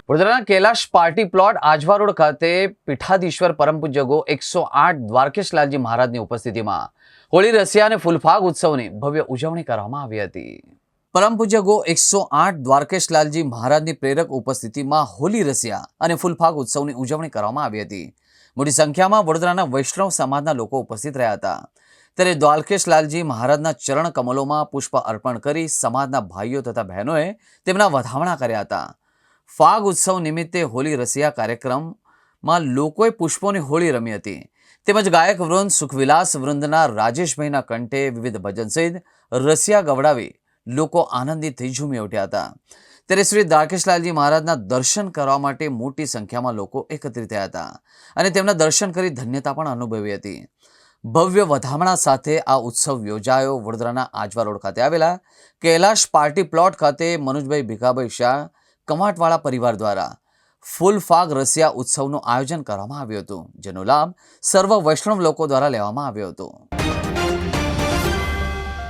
વડોદરાના Kailash party plot Ajwa road ખાતે પીઠાધીશ્વર પરમ પૂજ્ય ગો 108 દ્વારકેશ લાલજી મહારાજની ઉપસ્થિતિમાં હોળી રસિયા અને ફૂલફાગ ઉત્સવની ભવ્ય ઉજવણી કરવામાં આવી હતી। પરમ પૂજ્ય ગો 108 દ્વારકેશ લાલજી મહારાજની પ્રેરક ઉપસ્થિતિમાં હોળી રસિયા અને ફૂલફાગ ઉત્સવની ઉજવણી કરવામાં આવી હતી। મોટી સંખ્યામાં વડોદરાના વૈષ્ણવ સમાજના લોકો ઉપસ્થિત રહ્યા હતા। ત્યારે દ્વારકેશ લાલજી મહારાજના ચરણ કમલોમાં પુષ્પ અર્પણ કરી સમાજના ભાઈઓ તથા બહેનોએ તેમના વધામણા કર્યા હતા। ફાગ ઉત્સવ નિમિત્તે હોળી રસિયા કાર્યક્રમમાં લોકોએ પુષ્પોની હોળી રમી હતી। તેમજ ગાયક વૃંદ સુખવિલાસ વૃંદના રાજેશભાઈના કંઠે વિવિધ ભજન સહિત રસિયા ગવડાવી લોકો આનંદિત થઈ ઝૂમી ઉઠ્યા હતા। ત્યારે શ્રી દ્વારકેશલાલજી મહારાજના દર્શન કરવા માટે મોટી સંખ્યામાં લોકો એકત્રિત થયા હતા અને તેમના દર્શન કરી ધન્યતા પણ અનુભવી હતી। ભવ્ય વધામણા સાથે આ ઉત્સવ યોજાયો વડોદરાના આજવા રોડ ખાતે આવેલા કૈલાશ પાર્ટી પ્લોટ ખાતે મનુજભાઈ ભીખાભાઈ શાહ કમાટવાળા પરિવાર દ્વારા ફૂલફાગ રસિયા ઉત્સવનું આયોજન કરવામાં આવ્યું હતું, જેનો લાભ સર્વ વૈષ્ણવ લોકો દ્વારા લેવામાં આવ્યો હતો।